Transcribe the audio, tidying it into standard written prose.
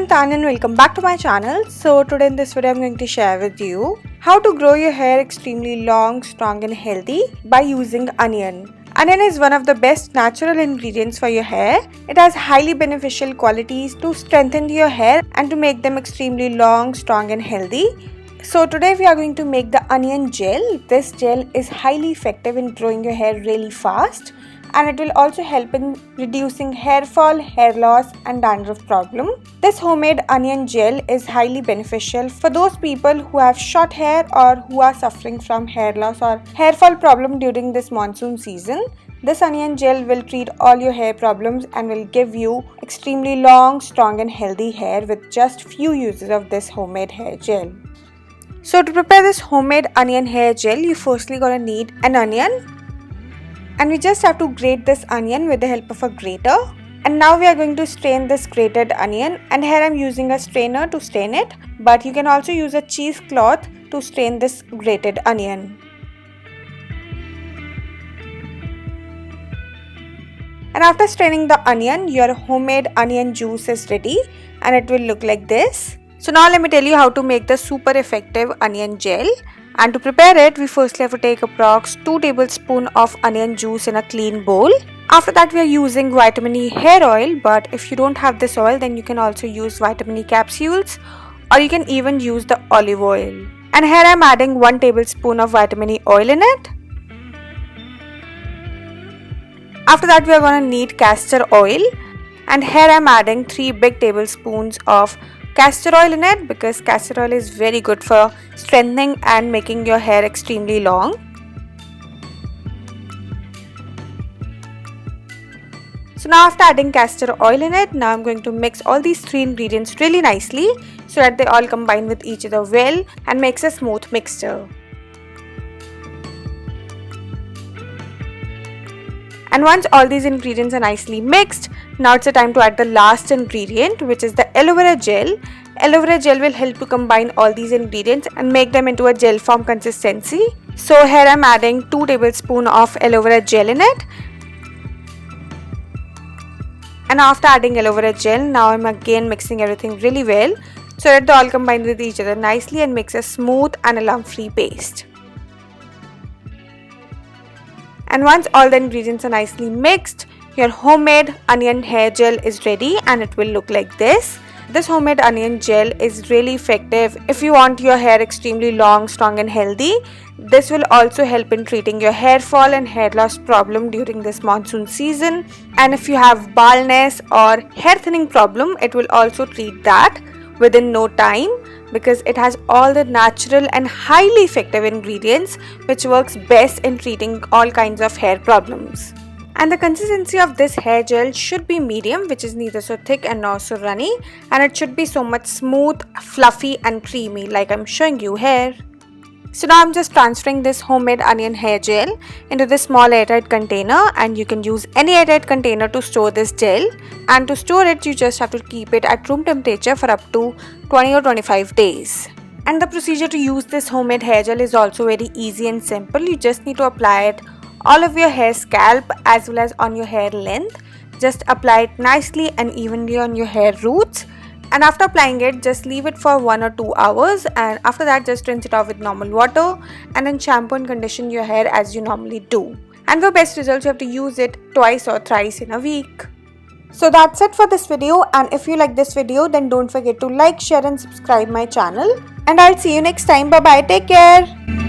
Tanya and welcome back to my channel. So today in this video I'm going to share with you how to grow your hair extremely long, strong and healthy by using onion. Onion is one of the best natural ingredients for your hair. It has highly beneficial qualities to strengthen your hair and to make them extremely long, strong and healthy. So today we are going to make the onion gel. This gel is highly effective in growing your hair really fast, and it will also help in reducing hair fall, hair loss and dandruff problem. This homemade onion gel is highly beneficial for those people who have short hair or who are suffering from hair loss or hair fall problem during this monsoon season. This onion gel will treat all your hair problems and will give you extremely long, strong and healthy hair with just few uses of this homemade hair gel. So to prepare this homemade onion hair gel, you firstly gonna need an onion. And we just have to grate this onion with the help of a grater. And now we are going to strain this grated onion, and here I am using a strainer to strain it, but you can also use a cheesecloth to strain this grated onion. And after straining the onion, your homemade onion juice is ready and it will look like this. So now let me tell you how to make the super effective onion gel. And to prepare it, we firstly have to take approx 2 tablespoons of onion juice in a clean bowl. After that, we are using vitamin E hair oil, but if you don't have this oil, then you can also use vitamin E capsules, or you can even use the olive oil. And here I am adding 1 tablespoon of vitamin E oil in it. After that, we are going to need castor oil, and here I am adding 3 big tablespoons of castor oil in it, because castor oil is very good for strengthening and making your hair extremely long. So now after adding castor oil in it, now I'm going to mix all these 3 ingredients really nicely so that they all combine with each other well and makes a smooth mixture. And once all these ingredients are nicely mixed, now it's the time to add the last ingredient, which is the aloe vera gel. Aloe vera gel will help to combine all these ingredients and make them into a gel form consistency. So here I'm adding 2 tablespoons of aloe vera gel in it. And after adding aloe vera gel, now I'm again mixing everything really well so that they all combine with each other nicely and makes a smooth and a lump-free paste. And once all the ingredients are nicely mixed, your homemade onion hair gel is ready and it will look like this. This homemade onion gel is really effective if you want your hair extremely long, strong and healthy. This will also help in treating your hair fall and hair loss problem during this monsoon season. And if you have baldness or hair thinning problem, it will also treat that within no time, because it has all the natural and highly effective ingredients which works best in treating all kinds of hair problems. And the consistency of this hair gel should be medium, which is neither so thick and nor so runny, and it should be so much smooth, fluffy and creamy like I'm showing you here. So now I'm just transferring this homemade onion hair gel into this small airtight container, and you can use any airtight container to store this gel. And to store it, you just have to keep it at room temperature for up to 20 or 25 days. And the procedure to use this homemade hair gel is also very easy and simple. You just need to apply it all over your hair scalp as well as on your hair length. Just apply it nicely and evenly on your hair roots. And after applying it, just leave it for 1 or 2 hours, and after that just rinse it off with normal water and then shampoo and condition your hair as you normally do. And for best results, you have to use it twice or thrice in a week. So that's it for this video, and if you like this video, then don't forget to like, share and subscribe my channel. And I'll see you next time. Bye bye. Take care.